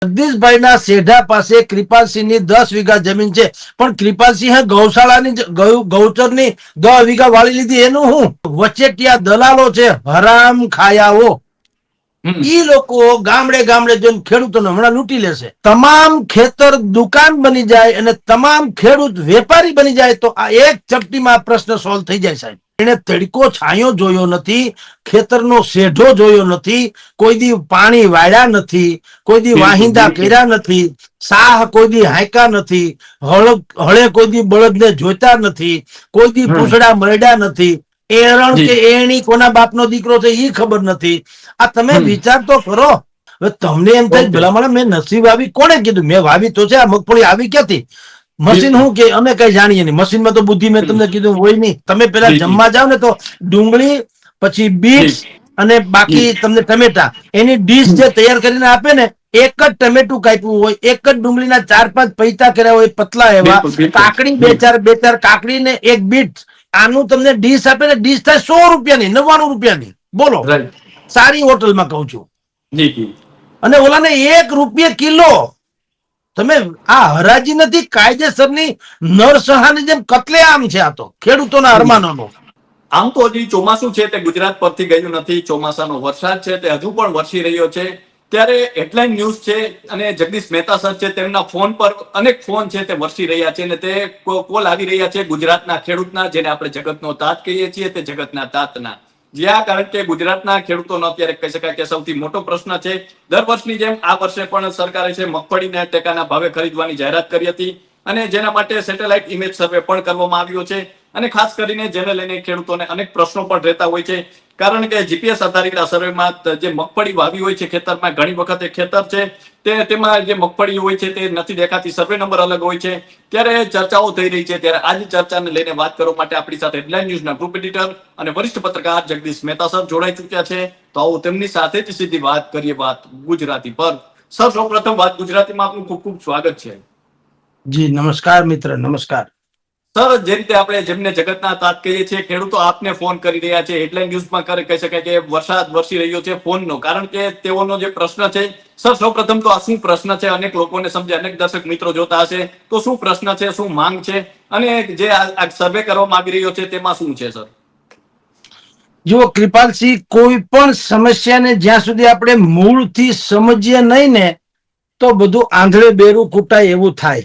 જગદીશભાઈના સેઢા પાસે કૃપાલસિંહની 10 વીઘા જમીન છે, પણ કૃપાલસિંહે ગૌશાળાની ગૌચરની 10 વીઘા વાળી લીધી. એનું હું વચેટિયા દલાલો છે, હરામ ખાયાઓ. ઈ લોકો ગામડે ગામડે જઈને ખેડૂતોને હમણાં લૂંટી લેશે. તમામ ખેતર દુકાન બની જાય અને તમામ ખેડૂત વેપારી બની જાય તો આ એક ચપટીમાં પ્રશ્ન સોલ્વ થઈ જાય. સાહેબ, એને તડકો છાંયો જોયો નથી, ખેતરનો શેઢો જોયો નથી, કોઈ દી પાણી વાળ્યા નથી, કોઈ દી વાહિંદા કર્યા નથી, સાહ કોઈ દી હાંકા નથી, હળે કોઈ દી બળદને જોતા નથી, કોઈ દી પૂછડા મરડ્યા નથી, એરણ કે એણી કોના બાપનો દીકરો છે એ ખબર નથી. આ તમે વિચાર તો કરો. હવે તમને એમ થાય ભલા મેં નસીબ વાવી, કોને કીધું? મેં વાવી તો છે. આ મગફળી આવી ક્યાંથી? મશીન શું કે અમે કઈ જાણીએ નહીં. મશીનમાં તો બુદ્ધિ મેં તમને કીધું હોય નહીં. તમે પેલા જમવા જાવ ને તો ડુંગળી, પછી બીટ્સ અને બાકી તમને ટમેટા, એની ડીશ જે તૈયાર કરીને આપે ને, એક જ ટમેટું કાપ્યું હોય, એક જ ડુંગળીના 4-5 પૈતા કર્યા હોય, પતલા એવા, કાકડી બે ચાર કાકડી ને એક બીટ, આનું તમને ડીશ આપે ને, ડીશ થાય 100 રૂપિયાની, 99 રૂપિયાની. બોલો, સારી હોટલમાં કહું છું. અને ઓલાને 1 રૂપિયા કિલો. તમે આ હરાજી નથી, કાયદેસરની નરસહાની જેમ કતલેઆમ છે. આ તો ખેડૂતોના અરમાનોનો. આમ તો હજી ચોમાસું છે તે ગુજરાત પરથી ગયું નથી. ચોમાસાનો વરસાદ છે તે હજુ પણ વરસી રહ્યો છે. ત્યારે હેડલાઇન ન્યૂઝ છે અને જગદીશ મહેતા સર છે, તેમના ફોન પર અનેક ફોન છે તે વરસી રહ્યા છે અને તે કોલ આવી રહ્યા છે ગુજરાતના ખેડૂતના, જેને આપણે જગતનો તાત કહીએ છીએ, તે જગતના તાતના. જ્યાં કારણ કે ગુજરાતના ખેડૂતોનો અત્યારે કહી શકાય કે સૌથી મોટો પ્રશ્ન છે. દર વર્ષની જેમ આ વર્ષે પણ સરકારે છે મગફળીને ટેકાના ભાવે ખરીદવાની જાહેરાત કરી હતી અને જેના માટે સેટેલાઇટ ઇમેજ સર્વે પણ કરવામાં આવ્યો છે. અને ખાસ કરીને જેને લઈને ખેડૂતોને અનેક પ્રશ્નો પણ રહેતા હોય છે, કારણ કે જીપીએસ આધારિત આ સર્વેમાં જે મગફળી વાવી હોય છે ખેતરમાં, ઘણી વખત ખેતર છે તેમાં જે મગફળી હોય છે તે નથી દેખાતી, સર્વે નંબર અલગ હોય છે. ત્યારે ચર્ચાઓ થઈ રહી છે. ત્યારે આજ ચર્ચાને લઈને વાત કરવા માટે આપણી સાથે હેડલાઇન ન્યૂઝના ગ્રુપ એડિટર અને વરિષ્ઠ પત્રકાર જગદીશ મહેતા સર જોડાઈ ચૂક્યા છે. તો આવો તેમની સાથે જ સીધી વાત કરીએ, વાત ગુજરાતી પર. સર, સૌપ્રથમ વાત ગુજરાતીમાં આપનું ખૂબ ખૂબ સ્વાગત છે. જી નમસ્કાર મિત્ર, નમસ્કાર. સર, જે રીતે આપણે જેમને જગતના તાત કહીએ છીએ, ખેડૂતો આપને ફોન કરી રહ્યા છે. હેડલાઇન ન્યૂઝમાં કહી શકાય કે વરસાદ વરસી રહ્યો છે ફોનનો, કારણ કે તેઓનો જે પ્રશ્ન છે. સર, સૌપ્રથમ તો આ શું પ્રશ્ન છે? અનેક લોકોને સમજે, અનેક દર્શક મિત્રો જોતા હશે, તો શું પ્રશ્ન છે, શું માંગ છે અને જે આ સર્વે કરવામાં આવી રહ્યો છે તેમાં શું છે? સર જુઓ કૃપાલસિંહ, કોઈ પણ સમસ્યાને જ્યાં સુધી આપણે મૂળથી સમજીએ નહીં ને, તો બધું આંધળે બેરું કૂટાય એવું થાય.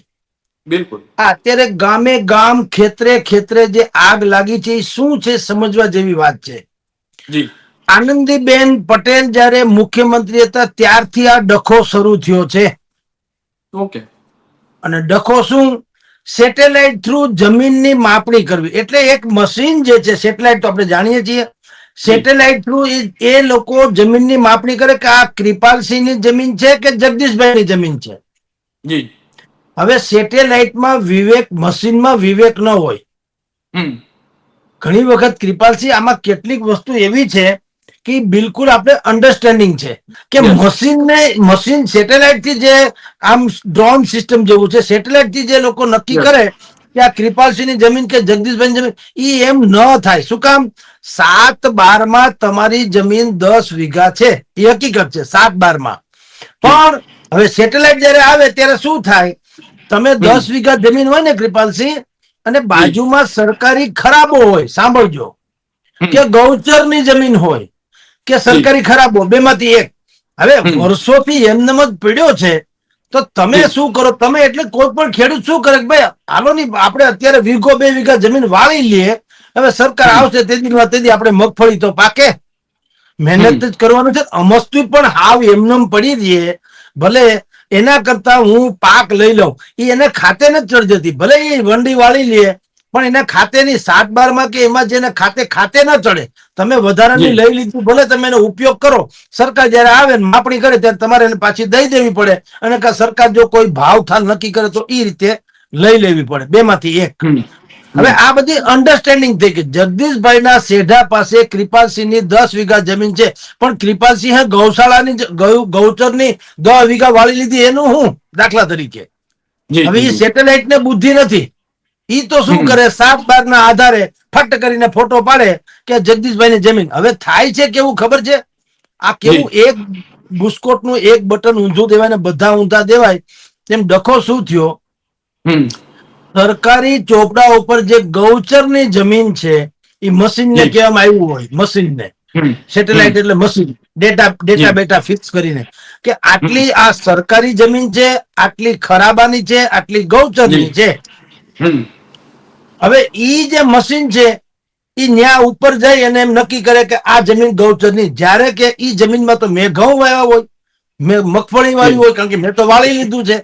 બિલકુલ. અત્યારે ગામે ગામ, ખેતરે ખેતરે જે આગ લાગી છે એ શું છે સમજવા જેવી વાત છે. જી. આનંદીબેન પટેલ જયારે મુખ્યમંત્રી હતા ત્યારથી આ ડખો શરૂ થયો છે. ઓકે. અને ડખો શું? સેટેલાઇટ થ્રુ જમીનની માપણી કરવી. એટલે એક મશીન જે છે, સેટેલાઇટ તો આપણે જાણીએ છીએ, સેટેલાઇટ થ્રુ એ લોકો જમીનની માપણી કરે કે આ કૃપાલસિંહની જમીન છે કે જગદીશભાઈની જમીન છે. જી. હવે સેટેલાઇટમાં વિવેક, મશીનમાં વિવેક ન હોય. ઘણી વખત કૃપાલસિંહ, આમાં કેટલીક વસ્તુ એવી છે કે બિલકુલ આપણે અન્ડરસ્ટેન્ડિંગ છે કે મશીન સેટેલાઇટ થી જે આમ ડ્રોન સિસ્ટમ જેવું છે, સેટેલાઇટ થી જે લોકો નક્કી કરે કે આ કૃપાલસિંહ ની જમીન કે જગદીશભાઈ જમીન, ઈ એમ ન થાય. શું કામ? 7/12 તમારી જમીન 10 વીઘા છે, એ હકીકત છે 7/12. પણ હવે સેટેલાઇટ જયારે આવે ત્યારે શું થાય? તમે 10 વીઘા જમીન હોય ને કૃપાલસિંહ, અને બાજુમાં સરકારી ખરાબો હોય, સાંભળજો, કે ગૌચરની જમીન હોય કે સરકારી ખરાબો, બેમાંથી એક. હવે વર્ષોથી એમનેમ જ પડ્યો છે, તો તમે શું કરો? તમે એટલે કોઈ પણ ખેડૂત શું કરે કે ભાઈ હાલો ની આપણે અત્યારે 1-2 વીઘા જમીન વાળી લઈએ, હવે સરકાર આવશે તેથી આપણે મગફળી તો પાકે. મહેનત જ કરવાનું છે. અમસ્તું પણ હાવ એમનેમ પડી દઈએ, ભલે એના કરતા હું પાક લઈ લઉં. એ એને ખાતે નથી ચડતી, ભલે એ વંડી વાળી લે, પણ એને ખાતેની 7/12 કે એમાં જેને ખાતે ન ચડે. તમે વધારાની લઈ લીધું, ભલે તમે એનો ઉપયોગ કરો, સરકાર જયારે આવે માપણી કરે ત્યારે તમારે એને પાછી દઈ દેવી પડે. અને સરકાર જો કોઈ ભાવ થાલ નક્કી કરે તો એ રીતે લઈ લેવી પડે, બેમાંથી એક. હવે આ બધી અન્ડરસ્ટેન્ડિંગ થઈ કે જગદીશભાઈના સેઢા પાસે કૃપાલસિંહની 10 વીઘા જમીન છે, પણ કૃપાલસિંહે ગૌશાળાની ગૌચરની 10 વીઘા વાળી લીધી. એનું હું દાખલા તરીકે, હવે એ સેટેલાઇટ ને બુદ્ધિ નથી. ઈ તો શું કરે? 7/12 ના આધારે ફટ કરીને ફોટો પાડે કે જગદીશભાઈ ની જમીન. હવે થાય છે કેવું ખબર છે? આ કેવું, બુસ્કોટનું એક બટન ઊંધું દેવાય ને બધા ઊંધા દેવાય, તેમ ડખો શું થયો? સરકારી ચોપડા ઉપર જે ગૌચરની જમીન છે એ મશીનને કહેવામાં આવ્યું હોય, મશીનને. સેટેલાઇટ એટલે મશીન, ડેટા બેટા ફિક્સ કરીને કે આટલી આ સરકારી જમીન છે, આટલી ખરાબાની છે, આટલી ગૌચરની છે. હવે ઈ જે મશીન છે ઈ ન્યા ઉપર જઈ અને એમ નક્કી કરે કે આ જમીન ગૌચરની. જ્યારે કે ઈ જમીનમાં તો મેં ઘઉં વાવ્યા હોય, મેં મગફળી વાવી હોય, કારણ કે મેં તો વાળી લીધું છે,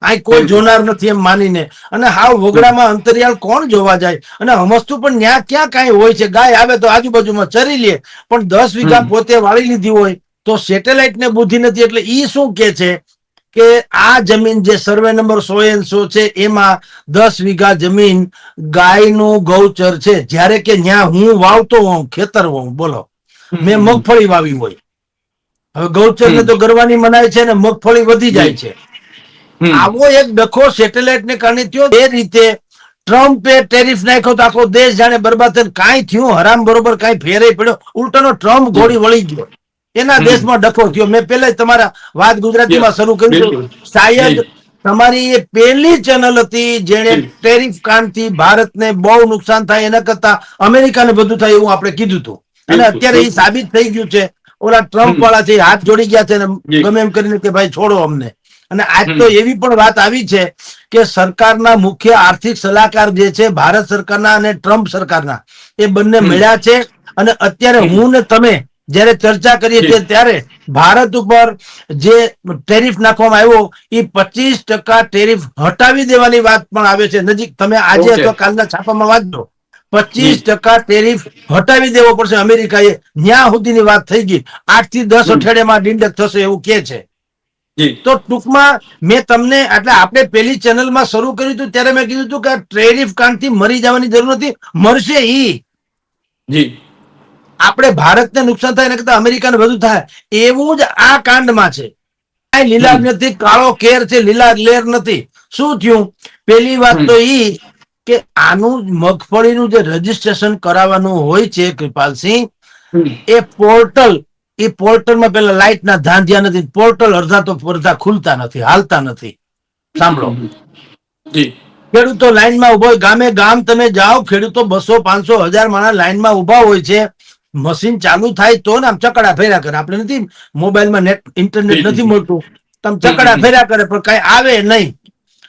આ કોઈ જોનાર નથી એમ માનીને. અને હાવ વગડામાં અંતરિયાળ કોણ જોવા જાય? અને સમજતું પણ ન્યા ક્યાં કાંઈ હોય છે? ગાય આવે તો આજુબાજુમાં ચરી લે, પણ 10 વીઘા પોતે વાળી લીધી હોય તો સેટેલાઇટ ને બુદ્ધિ નથી. એટલે ઈ શું કે છે કે આ જમીન જે સર્વે નંબર 100 છે એમાં 10 વીઘા જમીન ગાયનું ગૌચર છે. જ્યારે કે ન્યા હું વાવતો હોઉં, ખેતર હોઉં, બોલો, મેં મગફળી વાવી હોય. હવે ગૌચર ને તો ગરવાની મનાય છે ને મગફળી વધી જાય છે. આવો એક ડખો સેટેલાઇટ ને કારણે થયો. એ રીતે ટ્રમ્પે ટેરિફ નાખ્યો તો આખો દેશ જાણે બરબાદ થયો. કાંઈ થયું હરામ બરોબર કાંઈ ફેરે પડ્યો? ઉલટાનો ટ્રમ્પ ઘોડી વળી ગયો, એના દેશમાં ડખો થયો. મેં પહેલા તમારા વાત ગુજરાતીમાં શરૂ કર્યું. શાયદ તમારી એ પહેલી ચેનલ હતી જેણે ટેરિફ કાંડથી ભારતને બહુ નુકસાન થાય એના કરતા અમેરિકાને બધું થાય એવું આપણે કીધું હતું. અને અત્યારે એ સાબિત થઈ ગયું છે. ઓલા ટ્રમ્પ વાળા છે હાથ જોડી ગયા છે ને ગમે એમ કરીને કે ભાઈ છોડો અમને. અને આજ તો એવી પણ વાત આવી છે કે સરકારના મુખ્ય આર્થિક સલાહકાર જે છે ભારત સરકારના અને ટ્રમ્પ સરકારના, એ બંને મળ્યા છે. અને અત્યારે હું ને તમે જયારે ચર્ચા કરીએ છીએ ત્યારે ભારત ઉપર જે ટેરિફ નાખવામાં આવ્યો એ 25% ટેરિફ હટાવી દેવાની વાત પણ આવે છે. નજીક તમે આજે અથવા કાલના છાપામાં વાંચજો, 25% ટેરિફ હટાવી દેવો પડશે અમેરિકાએ. ન્યા સુધીની વાત થઈ ગઈ. 8 થી 10 અઠવાડિયામાં ડિંડક થશે એવું કે છે. તો ટૂંકમાં મેં તમને એટલે આપણે પેલી ચેનલમાં શરૂ કર્યું હતું ત્યારે મેં કીધું હતું કે ટેરિફ કાંડથી મરી જવાની જરૂર નથી, મરશે ઈ. આપણે ભારતને નુકસાન થાય એના કરતા અમેરિકાને વધુ થાય એવું જ આ કાંડમાં છે. લીલા નથી, કાળો કેર છે, લીલા લેર નથી. શું થયું? પેલી વાત તો ઈ કે આનું મગફળીનું જે રજીસ્ટ્રેશન કરાવવાનું હોય છે કૃપાલસિંહ, એ પોર્ટલમાં પેલા લાઇટ ના ધાંધિયા નથી. પોર્ટલ અડધા તો અડધા ખુલતા નથી, હાલતા નથી. સાંભળો, ખેડૂતો લાઈનમાં ઉભો હોય, ગામે ગામ તમે જાઓ, ખેડૂતો 200, 500, 1000 માણસ લાઈનમાં ઉભા હોય છે. મશીન ચાલુ થાય તો ને આમ ચકડા ફેર્યા કરે. આપણે નથી મોબાઈલમાં ઇન્ટરનેટ નથી મળતું, તમે ચકડા ફેર્યા કરે પણ કઈ આવે નહીં.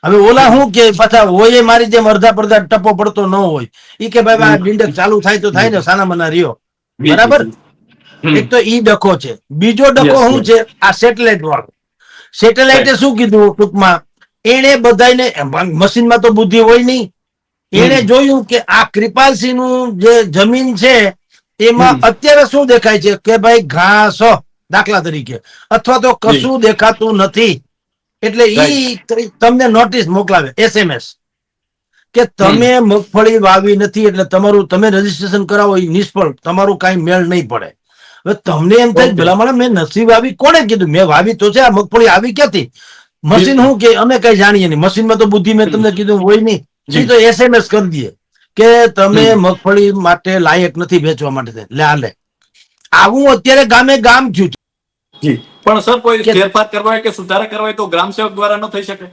હવે ઓલા શું કે પાછા હોય મારી જેમ અડધા પડધા ટપો પડતો ન હોય, ઈ કે ભાઈ આ ડિંડક ચાલુ થાય તો થાય ને, સાના મના રહ્યો. બરાબર? એક તો ઈ ડખો છે. બીજો ડખો શું છે? આ સેટેલાઇટ વાળો. સેટેલાઇટે શું કીધું? ટૂંકમાં એને બધાને, મશીનમાં તો બુદ્ધિ હોય નહીં, એને જોયું કે આ કૃપાલસિંહ નું જે જમીન છે એમાં અત્યારે શું દેખાય છે કે ભાઈ ઘાસ દાખલા તરીકે, અથવા તો કશું દેખાતું નથી. એટલે ઈ તમને નોટિસ મોકલાવે, SMS, કે તમે મગફળી વાવી નથી એટલે તમારું તમે રજીસ્ટ્રેશન કરાવો એ નિષ્ફળ, તમારું કઈ મેળ નહીં પડે. હવે તમને એમ થાય ભલા મેં નથી વાવી, કોણે કીધું? મેં વાવી તો છે, આ મગફળી આવી ક્યાંથી? મશીન શું કે અમે કઈ જાણીએ નહીં. મશીનમાં તો બુદ્ધિ મેં તમને કીધું હોય નહીં. એ તો SMS કરી દે કે તમે મગફળી માટે લાયક નથી વેચવા માટે. લે આવું અત્યારે ગામે ગામ થયું છે. પણ સર કોઈ ફેરફાર કરવા હોય કે સુધારા કરવા હોય તો ગ્રામ સેવક દ્વારા ન થઈ શકે?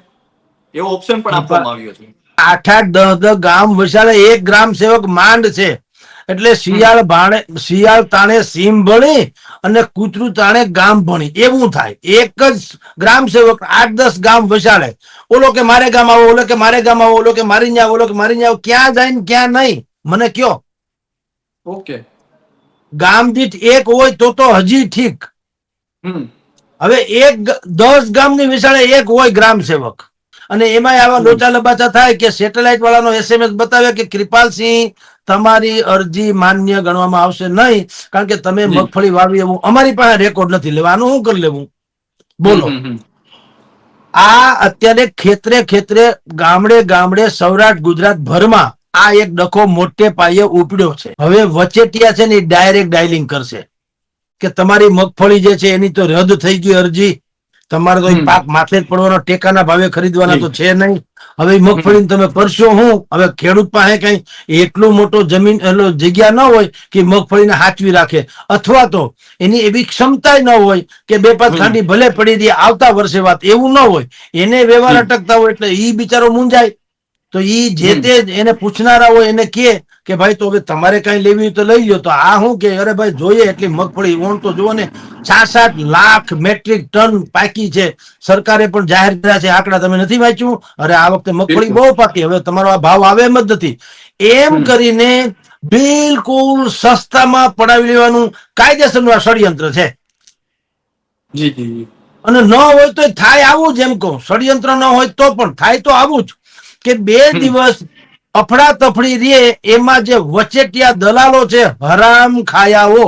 એવો ઓપ્શન પણ આપવામાં આવ્યો છે. 8-8, 10-10 ગામ વસાડે, એક ગ્રામ સેવક માંડ છે. એટલે શિયાળ તાણે સીમ ભણી અને કૂતરું તાણે ગામ ભણી એવું થાય. એક જ ગ્રામ સેવક 8-10 ગામ વસાડે. ઓલો કે મારે ગામ આવો, ઓલો કે મારે ગામ આવો, ઓલો કે મારી ન્યા, ઓલો કે મારી ન્યા. ક્યાં જાય ને ક્યાં નહીં મને કયો? ઓકે, ગામ દીઠ એક હોય તો હજી ઠીક. હવે 10 ગામની વિશાળે એક હોય ગ્રામ સેવક, અને એમાં આવા લોચા લબાચા થાય કે સેટેલાઇટ વાળાનો SMS બતાવે કે કૃપાલસિંહ તમારી અરજી માન્ય ગણવામાં આવશે નહીં, કારણ કે તમે મગફળી વાવી એવું અમારી પાસે રેકોર્ડ નથી. લેવાનું શું કરી લેવું? બોલો. આ અત્યારે ખેતરે ગામડે ગામડે સૌરાષ્ટ્ર ગુજરાત ભરમાં આ એક ડખો મોટે પાયે ઉપડ્યો છે. હવે વચેટિયા છે ને ડાયરેક્ટ ડાયલિંગ કરશે કે તમારી મગફળી જે છે એની તો રદ થઈ ગઈ અરજી, તમારે તો પાક માથે જ પડવાનો, ટેકાના ભાવે ખરીદવાના તો છે નહીં. હવે મગફળી તમે કરશો હું? હવે ખેડૂત પાસે કઈ એટલું મોટો જમીન જગ્યા ન હોય કે મગફળીને હાચવી રાખે, અથવા તો એની એવી ક્ષમતા ન હોય કે બે પાંચ ખાંડી ભલે પડી દે આવતા વર્ષે વાત, એવું ન હોય. એને વ્યવહાર અટકતા હોય એટલે ઈ બિચારો મૂંઝાય. તો ઈ જે તે એને પૂછનારા હોય એને કે ભાઈ તો હવે તમારે કઈ લેવી હોય તો લઈ લો. તો આ શું કે અરે ભાઈ જોઈએ એટલી મગફળી ઓણ તો જુઓ ને 66 લાખ મેટ્રિક ટન પાકી છે. સરકારે પણ જાહેર કર્યા છે આંકડા, તમે નથી વાંચ્યું? અરે આ વખતે મગફળી બહુ પાકી, હવે તમારો આ ભાવ આવે એમ જ નથી. એમ કરીને બિલકુલ સસ્તામાં પડાવી લેવાનું કાયદેસરનું આ ષડયંત્ર છે. અને ન હોય તો થાય આવું જ, એમ કહું ષડયંત્ર ન હોય તો પણ થાય તો આવું જ કે 2 દિવસ અફડા તફડી રે, એમાં જે વચેટિયા દલાલો છે, હરામ ખાયાઓ,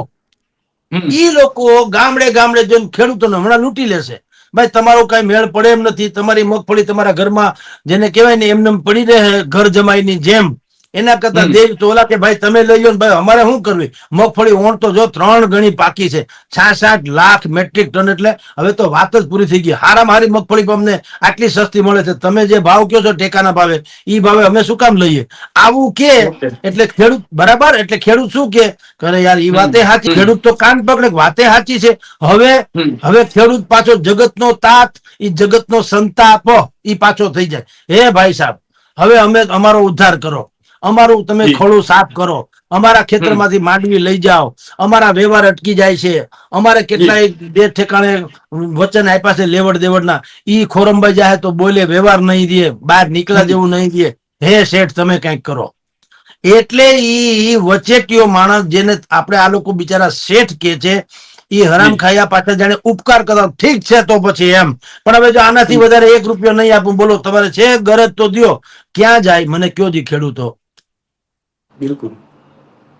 ઈ લોકો ગામડે ગામડે જઈને ખેડૂતોને હમણાં લૂંટી લેશે. ભાઈ તમારો કઈ મેળ પડે એમ નથી, તમારી મગફળી તમારા ઘરમાં જેને કહેવાય ને એમને પડી રહે ઘર જમાઈની જેમ, એના કરતા દેવ તો ઓલા કે ભાઈ તમે લઈ લો ને, ભાઈ અમારે શું કરવી? મગફળી ઓણ તો જો 3 ગણી પાકી છે, 66 લાખ મેટ્રિક ટન, એટલે હવે તો વાત જ પૂરી થઈ ગઈ. હારામાં હારી મગફળી અમને આટલી સસ્તી મળે છે, તમે જે ભાવ કહો છો ટેકાના ભાવે, ઈ ભાવે અમે શું કામ લઈએ? આવું કે એટલે ખેડૂત બરાબર, એટલે ખેડૂત શું કે કરે યાર ઈ વાતે સાચી, ખેડૂત તો કાન પકડે વાતે સાચી છે. હવે ખેડૂત પાછો જગતનો તાત, ઈ જગતનો સંતાપ ઈ પાછો થઈ જાય. હે ભાઈ સાહેબ, હવે અમે અમારો ઉદ્ધાર કરો, અમારું તમે ખોળું સાફ કરો, અમારા ખેતરમાંથી માંડવી લઈ જાઓ, અમારા વ્યવહાર અટકી જાય છે, અમારે કેટલાય બે ઠેકાણે વચન આપ્યા છે લેવડ દેવડના, ઈ ખોરંબાઈ જાય તો બોલે, વ્યવહાર નહીં દે, બહાર નીકળ્યા જેવું નહીં દે. હે શેઠ તમે કઈક કરો. એટલે ઈ વચેટીયો માણસ, જેને આપણે આ લોકો બિચારા શેઠ કે છે, ઈ હરામ ખાયા પાછળ જાણે ઉપકાર કરવા, ઠીક છે તો પછી એમ, પણ હવે જો આનાથી વધારે 1 રૂપિયો નહીં આપું, બોલો તમારે છે ગરજ તો દ્યો. ક્યાં જાય મને કયો જી ખેડૂતો? બિલકુલ.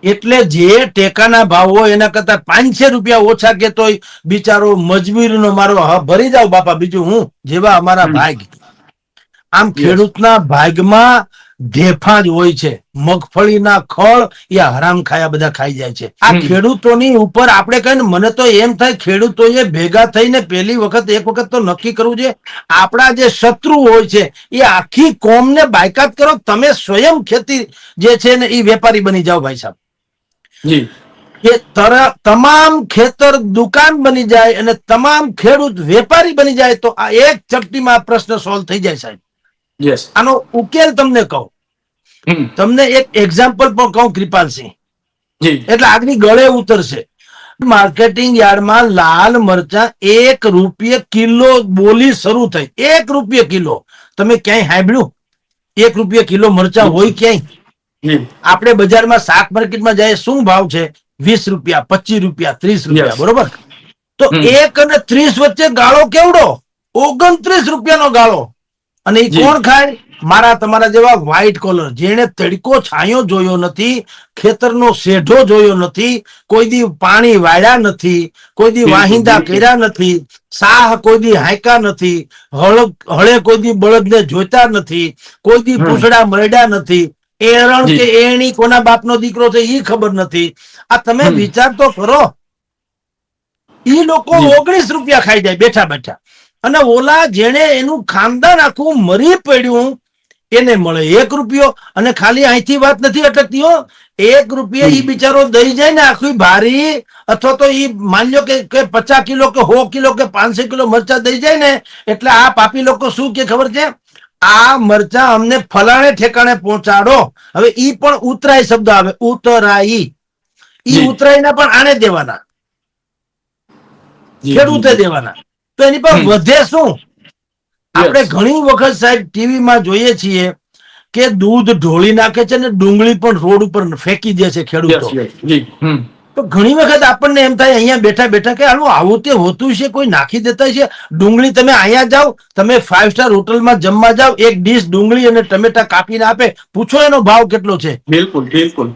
એટલે જે ટેકાના ભાવ હોય એના કરતા 500 રૂપિયા ઓછા કે તોય બિચારો મજબૂરીનો મારો ભરી જાવ બાપા, બીજું હું, જેવા અમારા ભાગ. આમ ખેડૂતના ભાગમાં ઢેફા જ હોય છે. મગફળીના ખળ એ હરામ ખાયા બધા ખાઈ જાય છે. આ ખેડૂતોની ઉપર આપણે કહીને, મને તો એમ થાય ખેડૂતોએ ભેગા થઈને પહેલી વખત એક વખત તો નક્કી કરવું છે, આપણા જે શત્રુ હોય છે એ આખી કોમને બાયકાત કરો. તમે સ્વયં ખેતી જે છે ને એ વેપારી બની જાઓ ભાઈ સાહેબ. કે તમામ ખેતર દુકાન બની જાય અને તમામ ખેડૂત વેપારી બની જાય તો આ એક ચપટીમાં પ્રશ્ન સોલ્વ થઈ જાય સાહેબ. આનો ઉકેલ તમને કહું, તમને એક એક્ઝામ્પલ પણ કહું કૃપાલસિંહ, એટલે આગળ ગળે ઉતરશે. માર્કેટિંગ યાર્ડમાં લાલ મરચા 1 રૂપિયે કિલો બોલી શરૂ થઈ. 1 રૂપિયે કિલો. તમે ક્યાંય સાંભળ્યું 1 રૂપિયે કિલો મરચા હોય ક્યાંય? આપણે બજારમાં શાક માર્કેટમાં જાય શું ભાવ છે? 20 રૂપિયા, 25 રૂપિયા, 30 રૂપિયા, બરોબર? તો 1 અને 30 વચ્ચે ગાળો કેવડો? 29 રૂપિયાનો ગાળો. અને એ કોણ ખાય? મારા તમારા જેવા વ્હાઈટ કોલર, જેને તડકો છાંયો જોયો નથી, ખેતરનો શેઢો જોયો નથી, કોઈ દી પાણી વાળ્યા નથી, કોઈ દી વાહિંદા કર્યા નથી, સાહ કોઈ દી હાંકા નથી, હળે કોઈ દી બળદને જોઈતા નથી, કોઈ દી પૂછડા મરડ્યા નથી, એરણ કે એણી કોના બાપનો દીકરો છે એ ખબર નથી. આ તમે વિચાર તો કરો. ઈ લોકો 19 રૂપિયા ખાઈ જાય બેઠા બેઠા, અને ઓલા જેને એનું ખાનદાન આખું મરી પડ્યું એને મળે 1 રૂપિયો. અને ખાલી અહીંથી વાત નથી અટકતી, 1 રૂપિયા ઈ બિચારો દઈ જાય ને આખી ભારી, અથવા તો ઈ માની લો કે 50 કિલો કે 100 કિલો કે 500 કિલો મરચા દઈ જાય ને, એટલે આ પાપી લોકો શું કે ખબર છે? આ મરચા અમને ફલાણે ઠેકાણે પહોંચાડો. હવે ઈ પણ ઉતરાઈ શબ્દ આવે, ઉતરાઈ. ઈ ઉતરાઈના પણ આને દેવાના, ખેડૂતે દેવાના. તો એની પર વધે શું? આપણે ઘણી વખત સાહેબ ટીવીમાં જોઈએ છીએ કે દૂધ ઢોળી નાખે છે ને ડુંગળી પણ રોડ ઉપર ફેંકી દે છે ખેડૂતો. તો ઘણી વખત આપણને એમ થાય અહીંયા બેઠા બેઠા કે આવું તે હોતું છે, કોઈ નાખી દેતા છે. ડુંગળી તમે અહીંયા જાઓ, તમે 5 સ્ટાર હોટલમાં જમવા જાઓ, એક ડીશ ડુંગળી અને ટમેટા કાપીને આપે, પૂછો એનો ભાવ કેટલો છે? બિલકુલ બિલકુલ.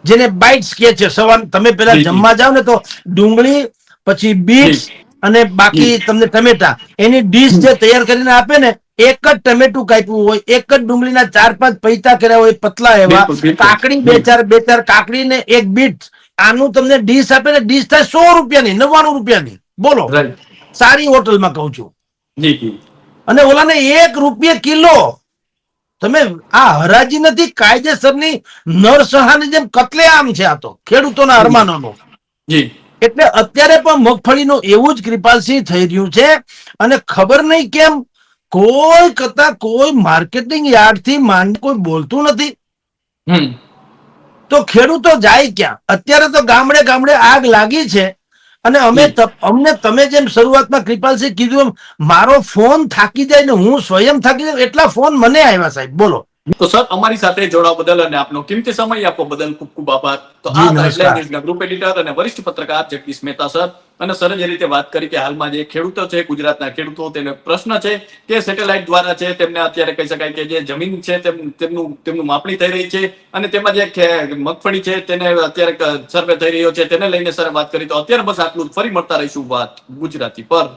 જેને બાઇટ્સ કે છે. સવાર તમે પેલા જમવા જાઓ ને તો ડુંગળી, પછી બીટ્સ અને બાકી તમને ટમેટા, એની ડીશ જે તૈયાર કરીને આપે ને, એક જ ટમેટું કાપ્યું હોય, એક જ ડુંગળીના 4-5 પૈતા કર્યા હોય પતલા એવા, કાકડી બે ચાર કાકડી ને એક બીટ, આનું તમને ડીશ આપે ને, ડીશ થાય 100 રૂપિયાની, 99 રૂપિયાની. બોલો, સારી હોટલમાં કહું છું. અને ઓલાને 1 રૂપિયે કિલો. તમે આ હરાજી નથી, કાયદેસરની નરસંહારની જેમ કતલેઆમ છે આ તો ખેડૂતોના અરમાનોનો. જી એટલે અત્યારે પણ મગફળીનું એવું જ કૃપાલસિંહ થઈ રહ્યું છે. અને ખબર નહીં કેમ કોઈ કરતા કોઈ માર્કેટિંગ યાર્ડ થી માંડી કોઈ બોલતું નથી. હમ તો ખેડૂતો જાય ક્યાં? અત્યારે તો ગામડે ગામડે આગ લાગી છે. અને અમને તમે જેમ શરૂઆતમાં કૃપાલસિંહ કીધું એમ મારો ફોન થાકી જાય ને હું સ્વયં થાકી જાય એટલા ફોન મને આવ્યા સાહેબ. બોલો. તો સર અમારી સાથે જોડાવા બદલ અને આપનો કિંમતી સમય આપવા બદલ ખૂબ ખૂબ આભાર. તો જી આ હતા નમસ્કાર. હેડલાઇન ન્યૂઝના ગ્રુપ એડિટર અને વરિષ્ઠ પત્રકાર જગદીશ મહેતા સર. અને સરે જે રીતે વાત કરી કે હાલમાં જે ખેડૂતો છે, ગુજરાતના ખેડૂતો, તેને પ્રશ્ન છે કે સેટેલાઇટ દ્વારા છે તેમને અત્યારે કહી શકાય કે જે જમીન છે તેમનું માપણી થઈ રહી છે અને તેમાં જે મગફળી છે તેને અત્યારે સર્વે થઈ રહ્યો છે તેને લઈને સર વાત કરી. તો અત્યારે બસ આટલું જ. ફરી મળતા રહીશું વાત ગુજરાતી પર.